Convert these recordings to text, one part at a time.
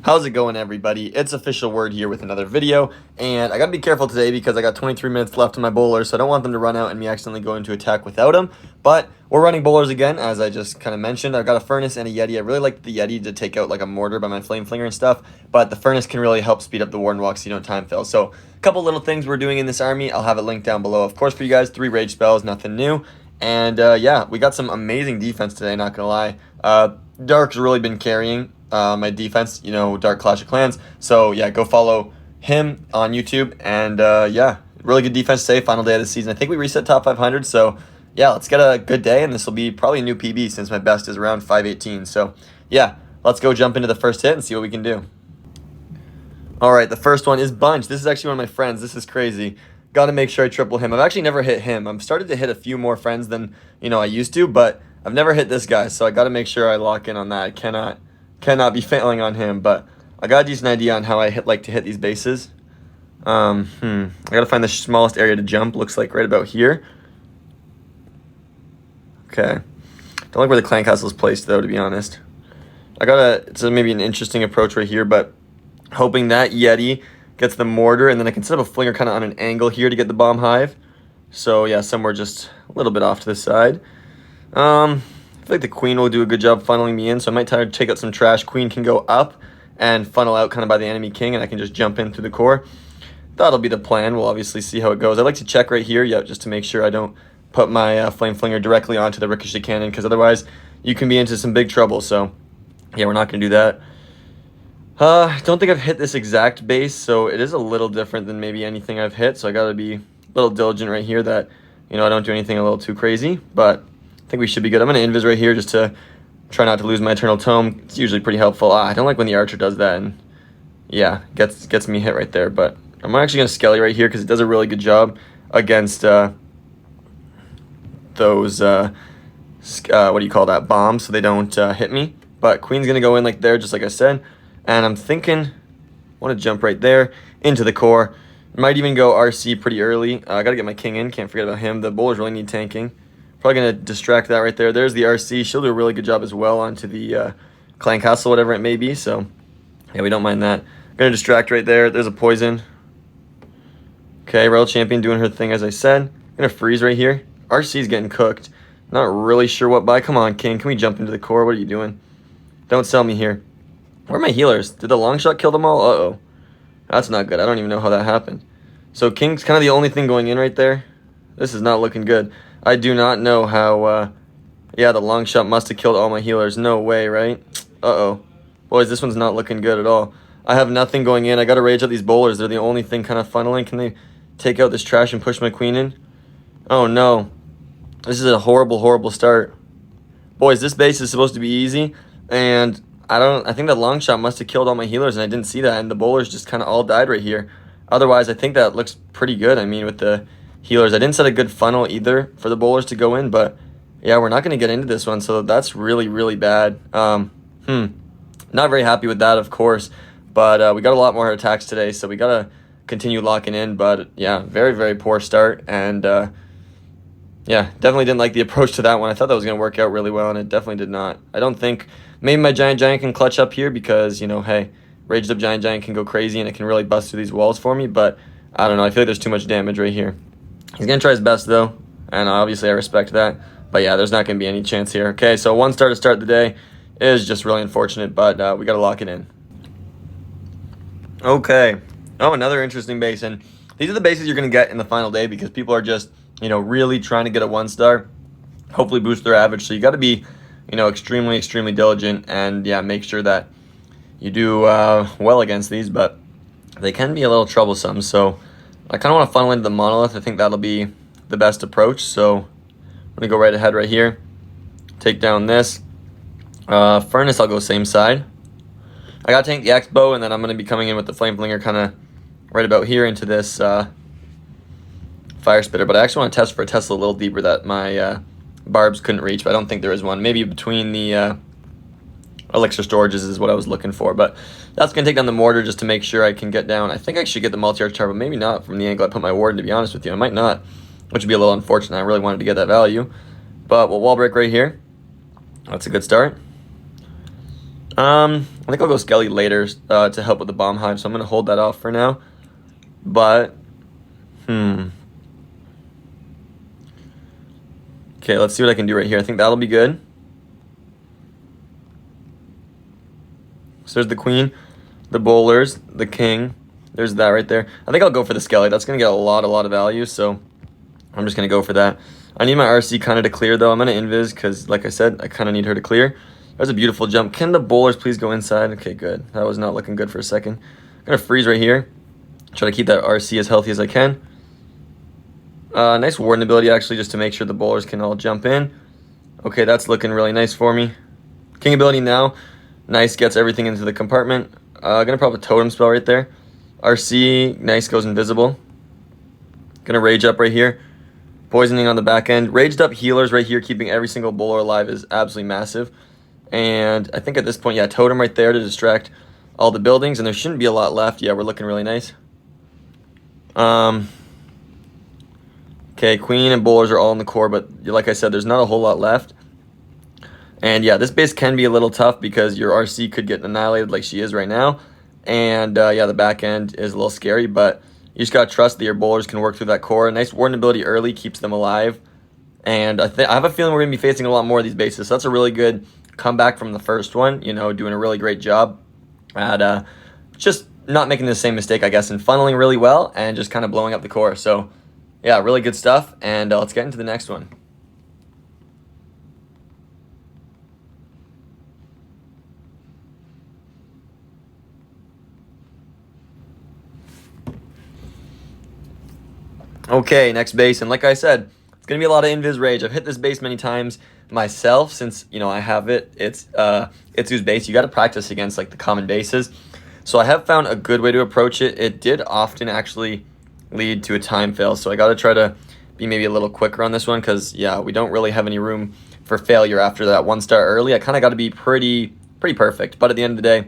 How's it going, everybody? It's Official Word here with another video, and I gotta be careful today because I got 23 minutes left in my bowlers, so I don't want them to run out and me accidentally go into attack without them. But we're running bowlers again, as I just kind of mentioned. I've got a furnace and a Yeti. I really like the Yeti to take out like a mortar by my flame flinger and stuff, but the furnace can really help speed up the warden walk so you don't time fail. So a couple little things we're doing in this army. I'll have it linked down below, of course, for you guys. 3 rage spells, nothing new. And yeah, we got some amazing defense today, not gonna lie. Dark's really been carrying my defense, Dark Clash of Clans. So yeah, go follow him on YouTube. And yeah, really good defense today, final day of the season. I think we reset top 500. So yeah, let's get a good day, and this will be probably a new PB since my best is around 518. So yeah, let's go jump into the first hit and see what we can do. All right, the first one is Bunch. This is actually one of my friends. This is crazy. Got to make sure I triple him. I've actually never hit him. I'm started to hit a few more friends than I used to, but I've never hit this guy, so I got to make sure I lock in on that. I cannot be failing on him, but I got a decent idea on how I like to hit these bases. I got to find the smallest area to jump. Looks like right about here. Okay. Don't like where the clan castle is placed, though, to be honest. It's maybe an interesting approach right here, but hoping that Yeti gets the mortar, and then I can set up a flinger kind of on an angle here to get the bomb hive. So yeah, somewhere just a little bit off to the side. I feel like the queen will do a good job funneling me in, so I might try to take out some trash. Queen can go up and funnel out kind of by the enemy king, and I can just jump in through the core. That'll be the plan. We'll obviously see how it goes. I like to check right here, just to make sure I don't put my flame flinger directly onto the ricochet cannon, because otherwise you can be into some big trouble. So yeah, we're not going to do that. I don't think I've hit this exact base, so it is a little different than maybe anything I've hit, so I got to be a little diligent right here that, I don't do anything a little too crazy, but I think we should be good. I'm going to invis right here just to try not to lose my Eternal Tome. It's usually pretty helpful. I don't like when the archer does that, and yeah, gets me hit right there, but I'm actually going to Skelly right here because it does a really good job against those, what do you call that, bombs, so they don't hit me. But Queen's going to go in like there, just like I said. And I'm thinking, I want to jump right there into the core. Might even go RC pretty early. I got to get my king in. Can't forget about him. The bowlers really need tanking. Probably going to distract that right there. There's the RC. She'll do a really good job as well onto the clan castle, whatever it may be. So, yeah, we don't mind that. Going to distract right there. There's a poison. Okay, Royal Champion doing her thing, as I said. Going to freeze right here. RC's getting cooked. Not really sure what by. Come on, King. Can we jump into the core? What are you doing? Don't sell me here. Where are my healers? Did the long shot kill them all? Uh-oh. That's not good. I don't even know how that happened. So King's kind of the only thing going in right there. This is not looking good. I do not know how, yeah, the long shot must have killed all my healers. No way, right? Uh-oh. Boys, this one's not looking good at all. I have nothing going in. I got to rage out these bowlers. They're the only thing kind of funneling. Can they take out this trash and push my queen in? Oh, no. This is a horrible, horrible start. Boys, this base is supposed to be easy, and I think that long shot must have killed all my healers, and I didn't see that, and the bowlers just kind of all died right here. Otherwise, I think that looks pretty good. I mean, with the healers, I didn't set a good funnel either for the bowlers to go in, but yeah, we're not going to get into this one, so that's really, really bad. Not very happy with that, of course, but we got a lot more attacks today, so we got to continue locking in, but yeah, very, very poor start, and yeah, definitely didn't like the approach to that one. I thought that was going to work out really well, and it definitely did not. I don't think maybe my Giant can clutch up here because, hey, Raged Up Giant can go crazy and it can really bust through these walls for me, but I don't know. I feel like there's too much damage right here. He's going to try his best, though, and obviously I respect that. But yeah, there's not going to be any chance here. Okay, so one star to start the day is just really unfortunate, but we got to lock it in. Okay. Oh, another interesting base, and these are the bases you're going to get in the final day because people are just, really trying to get a 1-star, hopefully boost their average. So you got to be, extremely, extremely diligent and, yeah, make sure that you do well against these, but they can be a little troublesome. So I kind of want to funnel into the monolith. I think that'll be the best approach. So I'm going to go right ahead right here, take down this. Furnace, I'll go same side. I got to tank the X-bow, and then I'm going to be coming in with the flame flinger kind of right about here into this fire spitter, but I actually want to test for a Tesla a little deeper that my barbs couldn't reach, but I don't think there is one. Maybe between the elixir storages is what I was looking for, but that's going to take down the mortar just to make sure I can get down. I think I should get the multi-arch tower, but maybe not from the angle I put my warden, to be honest with you. I might not, which would be a little unfortunate. I really wanted to get that value, but we'll wall break right here. That's a good start. I think I'll go Skelly later to help with the bomb hive, so I'm going to hold that off for now. But, okay, let's see what I can do right here. I think that'll be good. So there's the queen, the bowlers, the king. There's that right there. I think I'll go for the Skelly. That's going to get a lot of value, so I'm just going to go for that. I need my RC kind of to clear, though. I'm going to invis because, like I said, I kind of need her to clear. That was a beautiful jump. Can the bowlers please go inside? Okay, good. That was not looking good for a second. I'm going to freeze right here. Try to keep that RC as healthy as I can. Nice warden ability, actually, just to make sure the bowlers can all jump in. Okay, that's looking really nice for me. King ability now. Nice, gets everything into the compartment. Gonna pop a totem spell right there. RC, nice, goes invisible. Gonna rage up right here. Poisoning on the back end. Raged up healers right here, keeping every single bowler alive is absolutely massive. And I think at this point, yeah, totem right there to distract all the buildings, and there shouldn't be a lot left. Yeah, we're looking really nice. Okay, queen and bowlers are all in the core, but like I said, there's not a whole lot left. And yeah, this base can be a little tough because your RC could get annihilated like she is right now. And yeah, the back end is a little scary, but you just got to trust that your bowlers can work through that core. Nice warden ability early, keeps them alive. And I have a feeling we're going to be facing a lot more of these bases. So that's a really good comeback from the first one, you know, doing a really great job at just not making the same mistake, I guess, and funneling really well and just kind of blowing up the core. So yeah, really good stuff. And let's get into the next one. Okay, next base, and like I said, it's gonna be a lot of invis rage. I've hit this base many times myself since, you know, I have it. It's whose base. You got to practice against like the common bases. So I have found a good way to approach it. It did often actually lead to a time fail, so I got to try to be maybe a little quicker on this one because yeah, we don't really have any room for failure after that 1-star early. I kind of got to be pretty perfect, but at the end of the day,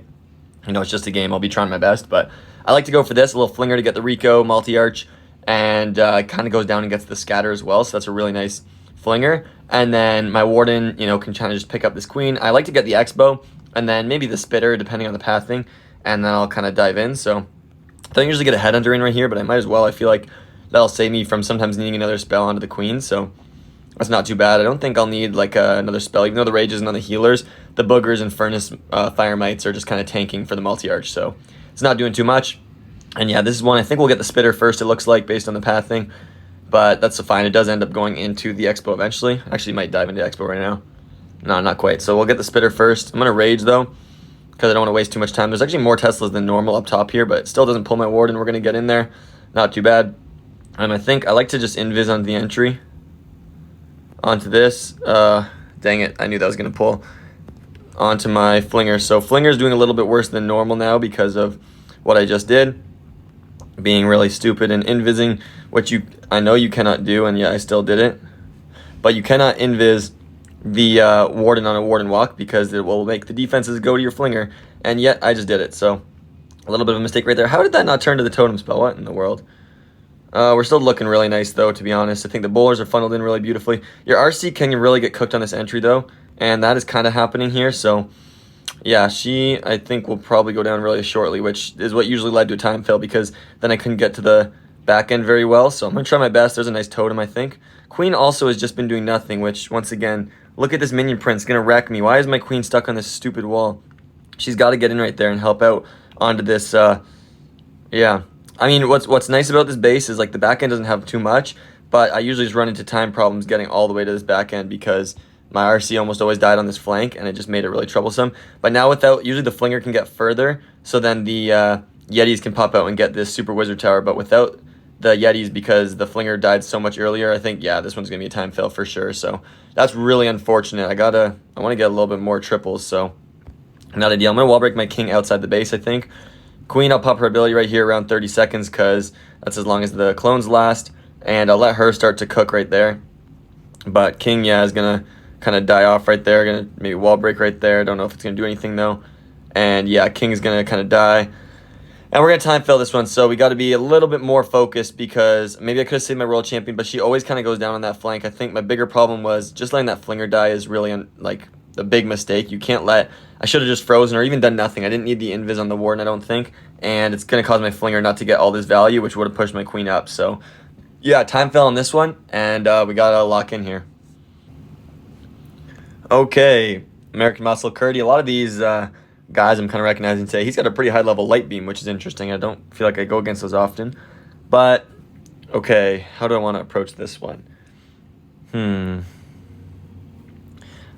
you know, it's just a game. I'll be trying my best, but I like to go for this, a little flinger to get the Rico multi-arch, and kind of goes down and gets the scatter as well, so that's a really nice flinger. And then my warden, you know, can kind of just pick up this queen. I like to get the X-bow, and then maybe the spitter, depending on the pathing, and then I'll kind of dive in. So I don't usually get a headhunter in right here, but I might as well. I feel like that'll save me from sometimes needing another spell onto the queen, so that's not too bad. I don't think I'll need like another spell, even though the rages and on the healers, the boogers and furnace fire mites are just kind of tanking for the multi-arch, so it's not doing too much. And yeah, this is one I think we'll get the spitter first, it looks like, based on the pathing. But that's fine. It does end up going into the Expo eventually. Actually, might dive into Expo right now. No, not quite. So we'll get the spitter first. I'm going to rage, though, because I don't want to waste too much time. There's actually more Teslas than normal up top here, but it still doesn't pull my ward, and we're going to get in there. Not too bad. I think I like to just invis on the entry onto this. Dang it. I knew that was going to pull onto my flinger. So flinger's doing a little bit worse than normal now because of what I just did. Being really stupid and invising, which I know you cannot do, and yeah, I still did it. But you cannot invis the warden on a warden walk because it will make the defenses go to your flinger, and yet I just did it. So a little bit of a mistake right there. How did that not turn to the totem spell? What in the world? We're still looking really nice, though, to be honest. I think the bowlers are funneled in really beautifully. Your RC can really get cooked on this entry, though, and that is kind of happening here. So yeah, she, I think, will probably go down really shortly, which is what usually led to a time fail because then I couldn't get to the back end very well. So I'm going to try my best. There's a nice totem, I think. Queen also has just been doing nothing, which, once again, look at this minion prince. It's going to wreck me. Why is my queen stuck on this stupid wall? She's got to get in right there and help out onto this. Yeah. I mean, what's nice about this base is, like, the back end doesn't have too much, but I usually just run into time problems getting all the way to this back end because my RC almost always died on this flank, and it just made it really troublesome. But now usually the flinger can get further, so then the Yetis can pop out and get this super wizard tower. But without the Yetis, because the flinger died so much earlier, I think, yeah, this one's going to be a time fail for sure. So that's really unfortunate. I want to get a little bit more triples, so not ideal. I'm going to wall break my king outside the base, I think. Queen, I'll pop her ability right here around 30 seconds because that's as long as the clones last, and I'll let her start to cook right there. But king, yeah, is going to kind of die off right there. Gonna maybe wall break right there. Don't know if it's gonna do anything though. And yeah, king's gonna kind of die. And we're gonna time fail this one, so we got to be a little bit more focused because maybe I could have saved my world champion, but she always kind of goes down on that flank. I think my bigger problem was just letting that flinger die is really like a big mistake. You can't let I should have just frozen or even done nothing. I didn't need the invis on the warden, I don't think. And it's going to cause my flinger not to get all this value, which would have pushed my queen up. So, yeah, time fell on this one, and we got to lock in here. Okay, American Muscle Curdy. A lot of these guys I'm kind of recognizing today. He's got a pretty high level light beam, which is interesting. I don't feel like I go against those often. But, okay, how do I want to approach this one?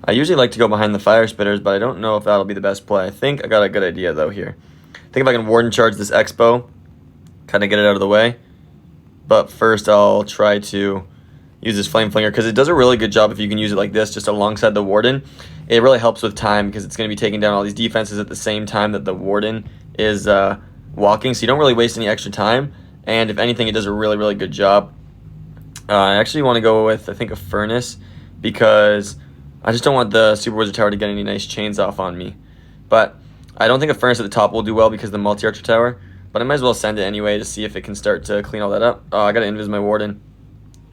I usually like to go behind the fire spitters, but I don't know if that'll be the best play. I think I got a good idea, though, here. I think if I can warden charge this Expo, kind of get it out of the way. But first I'll try to use this Flame Flinger, because it does a really good job if you can use it like this, just alongside the warden. It really helps with time, because it's going to be taking down all these defenses at the same time that the warden is walking, so you don't really waste any extra time. And if anything, it does a really, really good job. I actually want to go with, I think, a Furnace, because I just don't want the Super Wizard Tower to get any nice chains off on me. But I don't think a Furnace at the top will do well because of the Multi-Archer Tower, but I might as well send it anyway to see if it can start to clean all that up. Oh, I got to invis my warden.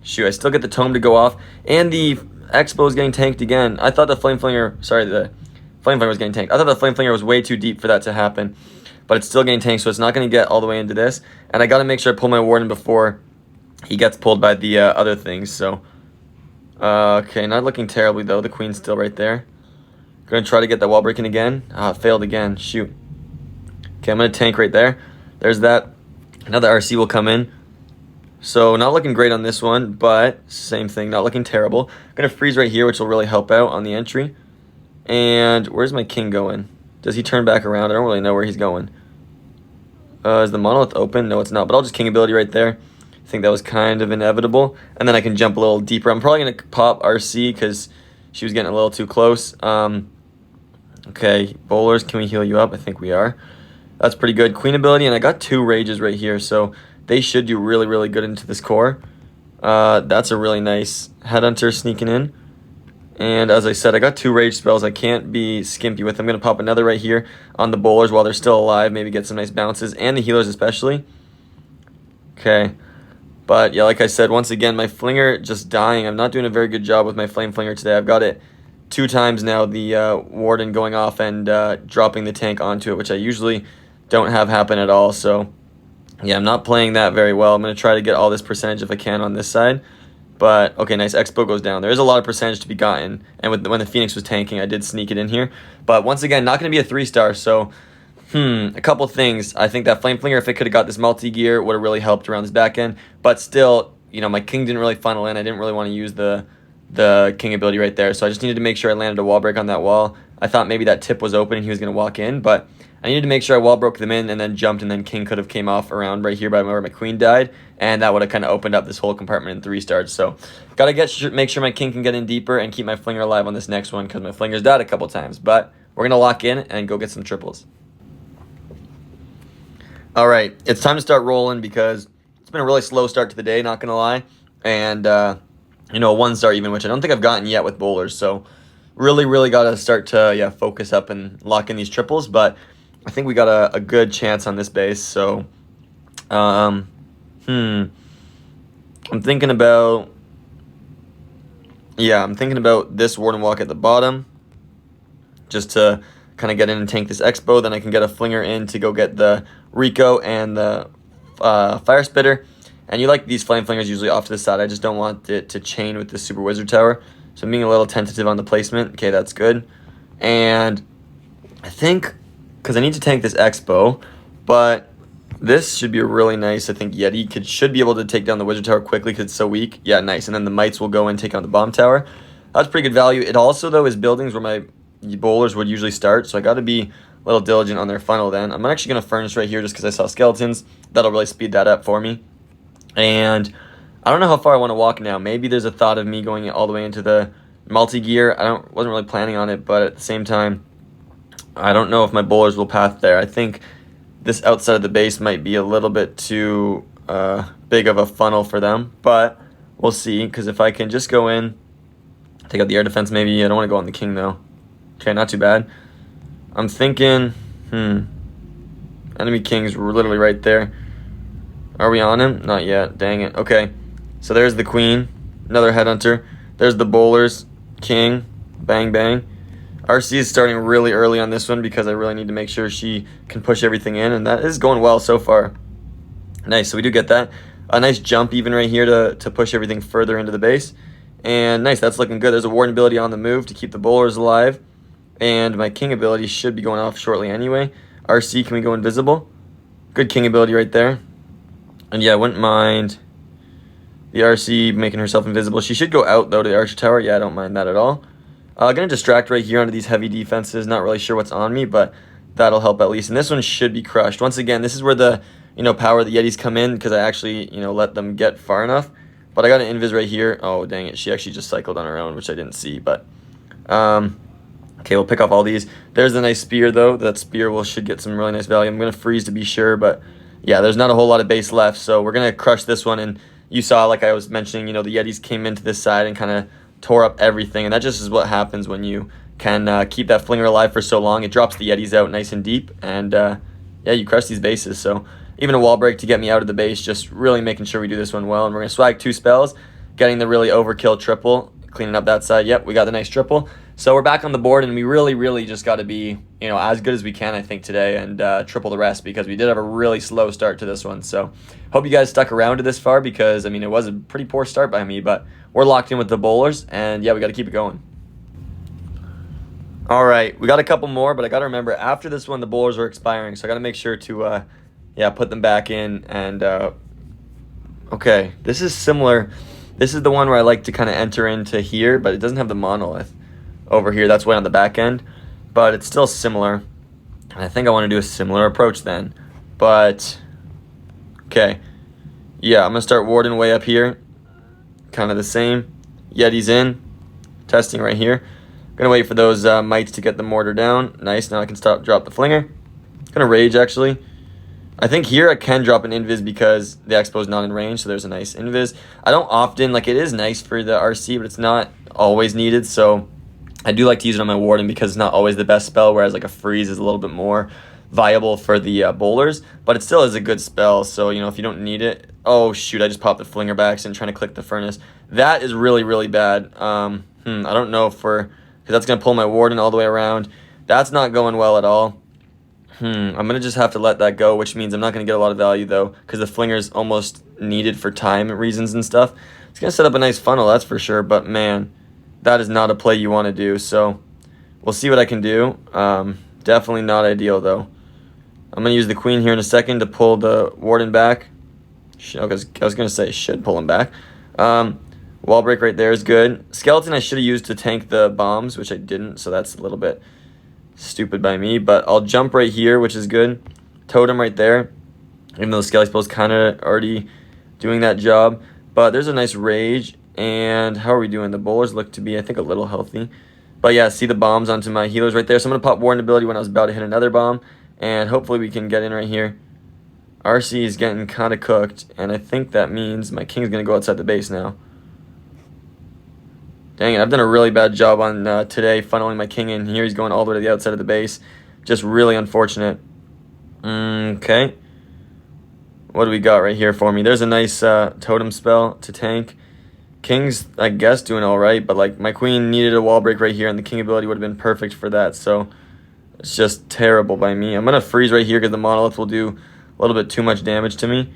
Shoot, I still get the Tome to go off, and the Expo is getting tanked again. I thought the Flame Flinger, the Flame Flinger was getting tanked. I thought the Flame Flinger was way too deep for that to happen, but it's still getting tanked, so it's not going to get all the way into this. And I got to make sure I pull my warden before he gets pulled by the other things, so... okay, not looking terribly, though. The queen's still right there. Going to try to get that wall breaking again. Failed again. Shoot. Okay, I'm going to tank right there. There's that. Another RC will come in. So, not looking great on this one, but same thing. Not looking terrible. Going to freeze right here, which will really help out on the entry. And where's my king going? Does he turn back around? I don't really know where he's going. Is the monolith open? No, it's not. But I'll just king ability right there. I think that was kind of inevitable. And then I can jump a little deeper. I'm probably going to pop RC because she was getting a little too close. Okay, bowlers, can we heal you up? I think we are. That's pretty good. Queen ability, and I got 2 rages right here, so they should do really, really good into this core. That's a really nice Headhunter sneaking in. And as I said, I got 2 rage spells. I can't be skimpy with them. I'm going to pop another right here on the bowlers while they're still alive. Maybe get some nice bounces, and the healers especially. Okay. But, yeah, like I said, once again, my Flinger just dying. I'm not doing a very good job with my Flame Flinger today. I've got it 2 times now, the Warden going off and dropping the tank onto it, which I usually don't have happen at all. So, yeah, I'm not playing that very well. I'm going to try to get all this percentage if I can on this side. But, okay, nice. Expo goes down. There is a lot of percentage to be gotten. And when the Phoenix was tanking, I did sneak it in here. But, once again, not going to be a 3-star, so... a couple things. I think that Flame Flinger, if it could have got this multi-gear, would have really helped around this back end. But still, you know, my king didn't really funnel in. I didn't really want to use the king ability right there. So I just needed to make sure I landed a wall break on that wall. I thought maybe that tip was open and he was going to walk in. But I needed to make sure I wall broke them in and then jumped. And then king could have came off around right here by where my queen died. And that would have kind of opened up this whole compartment in 3 stars. So got to make sure my king can get in deeper and keep my Flinger alive on this next one because my Flinger's died a couple times. But we're going to lock in and go get some triples. All right, it's time to start rolling because it's been a really slow start to the day, not going to lie. And, you know, a 1-star even, which I don't think I've gotten yet with bowlers. So really, really got to start to, focus up and lock in these triples. But I think we got a good chance on this base. So, I'm thinking about, this Warden Walk at the bottom just to kind of get in and tank this Expo. Then I can get a Flinger in to go get the Rico and the Fire Spitter. And you like these Flame Flingers usually off to the side. I just don't want it to chain with the Super Wizard Tower. So I'm being a little tentative on the placement. Okay, that's good. And I think, because I need to tank this Expo, but this should be a really nice, I think Yeti should be able to take down the Wizard Tower quickly because it's so weak. Yeah, nice. And then the Mites will go and take on the Bomb Tower. That's pretty good value. It also, though, is buildings where my bowlers would usually start, so I got to be a little diligent on their funnel then. I'm actually going to Furnace right here just because I saw skeletons. That'll really speed that up for me. And I don't know how far I want to walk now. Maybe there's a thought of me going all the way into the multi-gear. Wasn't really planning on it, but at the same time, I don't know if my bowlers will path there. I think this outside of the base might be a little bit too big of a funnel for them, but we'll see, because if I can just go in, take out the air defense maybe. I don't want to go on the king, though. Okay, not too bad. I'm thinking, enemy king's literally right there. Are we on him? Not yet. Dang it. Okay, so there's the queen. Another headhunter. There's the bowlers. King. Bang, bang. RC is starting really early on this one because I really need to make sure she can push everything in, and that is going well so far. Nice, so we do get that. A nice jump even right here to push everything further into the base. And nice, that's looking good. There's a warden ability on the move to keep the bowlers alive. And my king ability should be going off shortly anyway. RC, can we go invisible? Good king ability right there. And yeah, I wouldn't mind the RC making herself invisible. She should go out, though, to the archer tower. Yeah, I don't mind that at all. Going to distract right here onto these heavy defenses. Not really sure what's on me, but that'll help at least. And this one should be crushed. Once again, this is where the power of the Yetis come in, because I actually let them get far enough. But I got an invis right here. Oh, dang it. She actually just cycled on her own, which I didn't see. But okay, we'll pick off all these. There's a nice spear, though. That spear should get some really nice value. I'm going to freeze to be sure, but yeah, there's not a whole lot of base left. So we're going to crush this one. And you saw, like I was mentioning, the Yetis came into this side and kind of tore up everything. And that just is what happens when you can keep that flinger alive for so long. It drops the Yetis out nice and deep. And yeah, you crush these bases. So even a wall break to get me out of the base, just really making sure we do this one well. And we're going to swag 2 spells, getting the really overkill triple, cleaning up that side. Yep, we got the nice triple. So we're back on the board, and we really just got to be, as good as we can, I think, today, and triple the rest, because we did have a really slow start to this one. So hope you guys stuck around to this far, because, it was a pretty poor start by me, but we're locked in with the bowlers, and yeah, we got to keep it going. All right, we got a couple more, but I got to remember, after this one, the bowlers are expiring, so I got to make sure to, put them back in, and, okay, this is similar. This is the one where I like to kind of enter into here, but it doesn't have the monolith over here. That's way on the back end, but it's still similar. And I think I want to do a similar approach then. But, okay. Yeah, I'm going to start warding way up here. Kind of the same. Yeti's in. Testing right here. Going to wait for those mites to get the mortar down. Nice, now I can drop the flinger. Going to rage, actually. I think here I can drop an invis because the expo is not in range, so there's a nice invis. I don't often, it is nice for the RC, but it's not always needed, so I do like to use it on my warden because it's not always the best spell, whereas a freeze is a little bit more viable for the bowlers, but it still is a good spell, so if you don't need it. Oh shoot, I just popped the flinger backs and trying to click the furnace. That is really bad. I don't know because that's going to pull my warden all the way around. That's not going well at all. I'm going to just have to let that go, which means I'm not going to get a lot of value, though, because the flinger is almost needed for time reasons and stuff. It's going to set up a nice funnel, that's for sure, but man, that is not a play you want to do, so we'll see what I can do. Definitely not ideal, though. I'm going to use the queen here in a second to pull the warden back. I was going to say should pull him back. Wall break right there is good. Skeleton I should have used to tank the bombs, which I didn't, so that's a little bit stupid by me, but I'll jump right here, which is good. Totem right there, even though the Skelly spell's kind of already doing that job. But there's a nice rage, and how are we doing? The bowlers look to be, I think, a little healthy. But yeah, see the bombs onto my healers right there. So I'm going to pop warden ability when I was about to hit another bomb, and hopefully we can get in right here. RC is getting kind of cooked, and I think that means my king's going to go outside the base now. Dang it, I've done a really bad job on today funneling my king in here. He's going all the way to the outside of the base. Just really unfortunate. Okay. What do we got right here for me? There's a nice totem spell to tank. King's, I guess, doing all right, but my queen needed a wall break right here, and the king ability would have been perfect for that. So it's just terrible by me. I'm going to freeze right here because the monolith will do a little bit too much damage to me.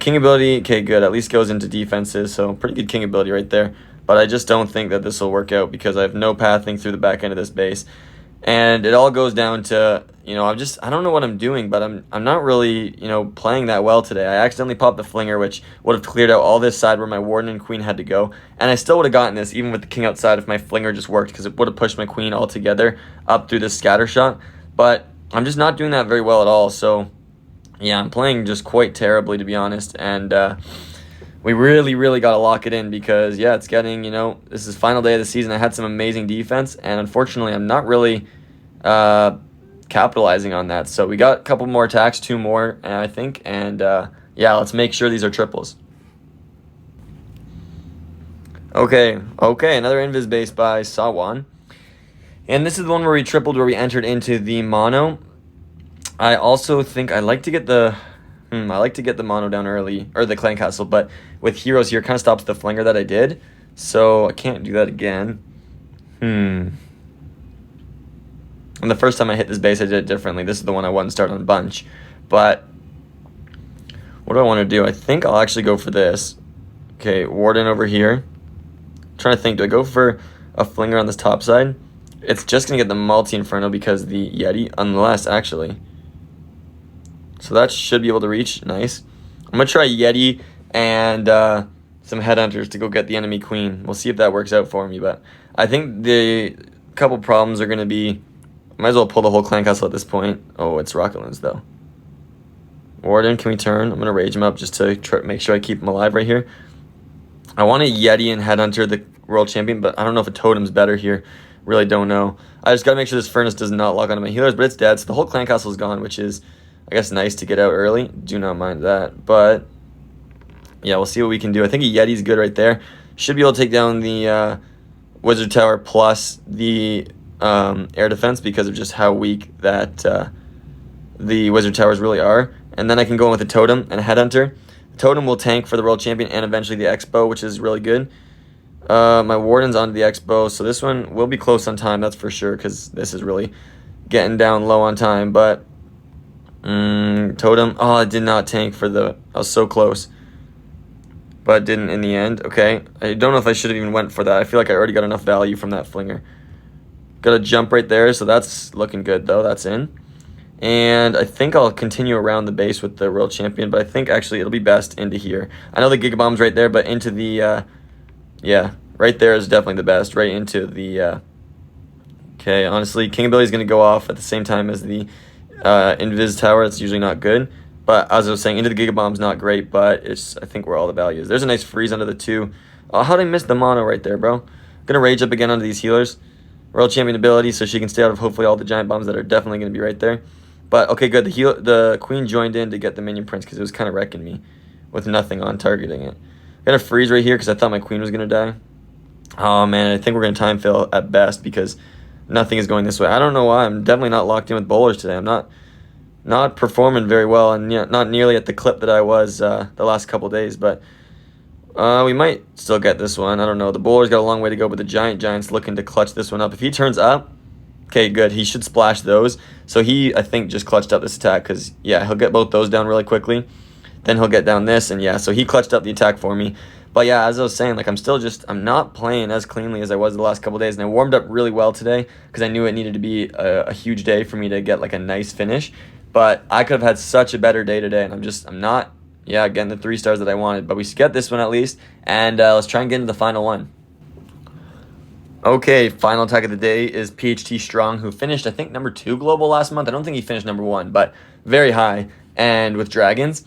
King ability, okay, good. At least goes into defenses, so pretty good king ability right there. But I just don't think that this will work out because I have no pathing through the back end of this base. And it all goes down to, I don't know what I'm doing, but I'm not really, playing that well today. I accidentally popped the flinger, which would have cleared out all this side where my warden and queen had to go. And I still would have gotten this even with the king outside if my flinger just worked, because it would have pushed my queen all together up through this scatter shot. But I'm just not doing that very well at all. So, yeah, I'm playing just quite terribly, to be honest. And we really got to lock it in because, yeah, it's getting, this is final day of the season. I had some amazing defense, and unfortunately I'm not really capitalizing on that. So we got a couple more attacks, 2 more, I think, and yeah, let's make sure these are triples. Okay, another invis base by Sawan. And this is the one where we tripled, where we entered into the mono. I also think I like to get the mono down early, or the clan castle, but with heroes here, it kind of stops the flinger that I did, so I can't do that again. And the first time I hit this base, I did it differently. This is the one I wanted to start on bunch. But what do I want to do? I think I'll actually go for this. Okay, Warden over here. I'm trying to think, do I go for a Flinger on this top side? It's just going to get the multi-inferno because the Yeti, unless actually. So that should be able to reach. Nice. I'm going to try Yeti and some Headhunters to go get the enemy queen. We'll see if that works out for me, but I think the couple problems are going to be, might as well pull the whole clan castle at this point. Oh, it's Rocket Loons though. Warden, can we turn? I'm going to rage him up just to make sure I keep him alive right here. I want a Yeti and Headhunter, the world champion, but I don't know if a Totem's better here. Really don't know. I just got to make sure this Furnace does not lock onto my healers, but it's dead, so the whole clan castle is gone, which is, I guess, nice to get out early. Do not mind that, but yeah, we'll see what we can do. I think a Yeti's good right there. Should be able to take down the Wizard Tower plus the air defense because of just how weak that the Wizard Towers really are. And then I can go in with a Totem and a Headhunter. Totem will tank for the World Champion and eventually the Expo, which is really good. My Warden's onto the Expo, so this one will be close on time, that's for sure, because this is really getting down low on time. But Totem, oh, it did not tank for the, I was so close, but didn't in the end. Okay, I don't know if I should have even went for that. I feel like I already got enough value from that Flinger. Got a jump right there, so that's looking good though, that's in. And I think I'll continue around the base with the World Champion, but I think actually it'll be best into here. I know the Giga Bomb's right there, but into the, yeah, right there is definitely the best. Right into the, okay, honestly, King Ability is going to go off at the same time as the Invis Tower. It's usually not good. But as I was saying, into the Giga Bomb's not great, but it's, I think, where all the value is. There's a nice freeze under the 2. Oh, how did I miss the mono right there, bro? Going to rage up again onto these healers. World Champion ability, so she can stay out of hopefully all the giant bombs that are definitely going to be right there. But, okay, good. The Queen joined in to get the Minion Prince because it was kind of wrecking me with nothing on targeting it. Going to freeze right here because I thought my Queen was going to die. Oh, man, I think we're going to time fail at best because nothing is going this way. I don't know why. I'm definitely not locked in with bowlers today. I'm not performing very well and not nearly at the clip that I was the last couple days. But we might still get this one. I don't know. The bowler's got a long way to go, but the Giant's looking to clutch this one up. If he turns up, okay, good. He should splash those. So he, I think, just clutched up this attack because, yeah, he'll get both those down really quickly. Then he'll get down this, and yeah, so he clutched up the attack for me. But yeah, as I was saying, like, I'm not playing as cleanly as I was the last couple days, and I warmed up really well today because I knew it needed to be a huge day for me to get, like, a nice finish. But I could have had such a better day today, and I'm not, yeah, getting the 3 stars that I wanted. But we should get this one at least, and let's try and get into the final one. Okay, final attack of the day is PHT Strong, who finished, I think, number 2 global last month. I don't think he finished number 1, but very high, and with dragons.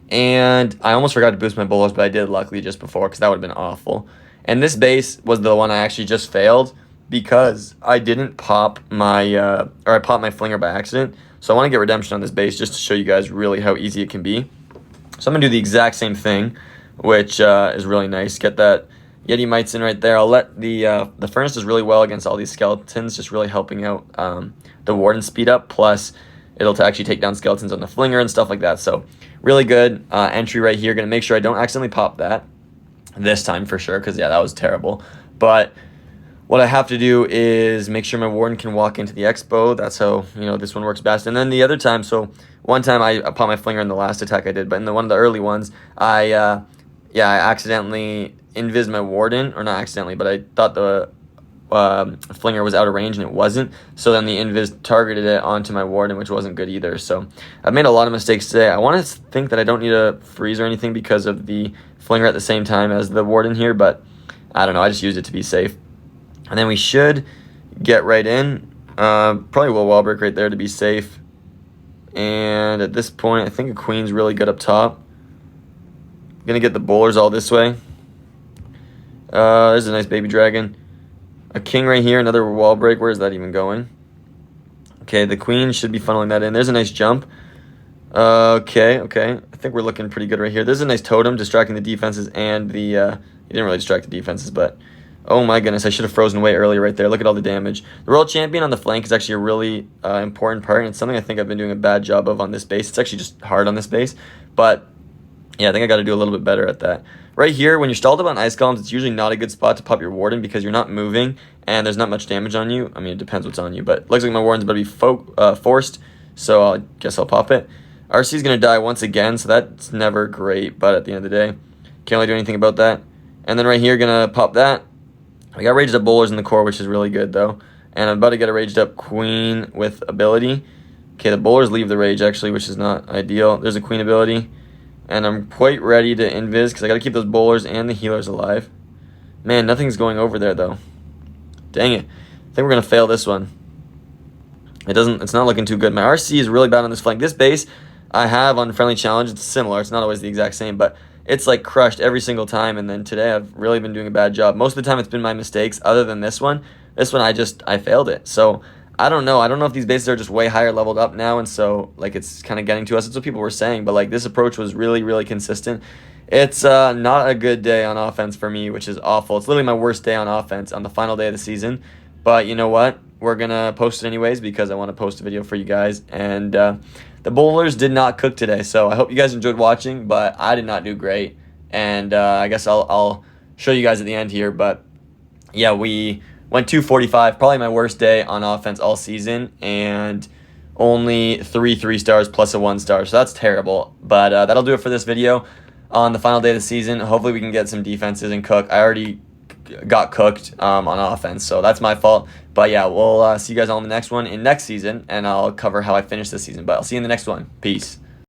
And I almost forgot to boost my bowlers, but I did luckily just before because that would have been awful. And this base was the one I actually just failed because I didn't pop my, or I popped my Flinger by accident. So I want to get redemption on this base just to show you guys really how easy it can be. So I'm going to do the exact same thing, which is really nice. Get that Yeti Mites in right there. I'll let the Furnace does really well against all these skeletons, just really helping out the Warden speed up. Plus, it'll actually take down skeletons on the Flinger and stuff like that. So really good entry right here. Going to make sure I don't accidentally pop that this time for sure because, yeah, that was terrible. But what I have to do is make sure my Warden can walk into the Expo. That's how, this one works best. And then the other time, so one time I popped my Flinger in the last attack I did, but in one of the early ones, I accidentally invis my Warden, or not accidentally, but I thought the Flinger was out of range and it wasn't. So then the invis targeted it onto my Warden, which wasn't good either. So I've made a lot of mistakes today. I want to think that I don't need a freeze or anything because of the Flinger at the same time as the Warden here, but I don't know. I just used it to be safe. And then we should get right in. Probably will wall break right there to be safe. And at this point, I think a Queen's really good up top. Gonna get the bowlers all this way. There's a nice baby dragon. A king right here, another wall break. Where is that even going? Okay, the Queen should be funneling that in. There's a nice jump. Okay. I think we're looking pretty good right here. There's a nice totem distracting the defenses and the... he didn't really distract the defenses, but... Oh my goodness, I should have frozen away earlier right there. Look at all the damage. The World Champion on the flank is actually a really important part, and it's something I think I've been doing a bad job of on this base. It's actually just hard on this base, but... Yeah, I think I got to do a little bit better at that. Right here, when you're stalled up on ice columns, it's usually not a good spot to pop your warden because you're not moving and there's not much damage on you. I mean, it depends what's on you, but it looks like my warden's about to be forced, so I guess I'll pop it. RC's going to die once again, so that's never great, but at the end of the day, can't really do anything about that. And then right here, going to pop that. I got raged up bowlers in the core, which is really good, though. And I'm about to get a raged up queen with ability. Okay, the bowlers leave the rage, actually, which is not ideal. There's a queen ability. And I'm quite ready to invis because I got to keep those bowlers and the healers alive. Man, nothing's going over there, though. Dang it. I think we're going to fail this one. It's not looking too good. My RC is really bad on this flank. This base I have on Friendly Challenge, it's similar. It's not always the exact same, but it's like crushed every single time. And then today I've really been doing a bad job. Most of the time it's been my mistakes other than this one. This one I failed it. So I don't know. I don't know if these bases are just way higher leveled up now, and so like it's kind of getting to us. It's what people were saying, but like this approach was really, really consistent. It's not a good day on offense for me, which is awful. It's literally my worst day on offense on the final day of the season. But you know what? We're going to post it anyways because I want to post a video for you guys. And the bowlers did not cook today, so I hope you guys enjoyed watching, but I did not do great. And I guess I'll show you guys at the end here. But yeah, we went 245, probably my worst day on offense all season, and only 3 stars plus a 1 star, so that's terrible. But that'll do it for this video on the final day of the season. Hopefully we can get some defenses and cook. I already got cooked on offense, so that's my fault. But yeah, we'll see you guys all in the next one in next season, and I'll cover how I finish this season. But I'll see you in the next one. Peace.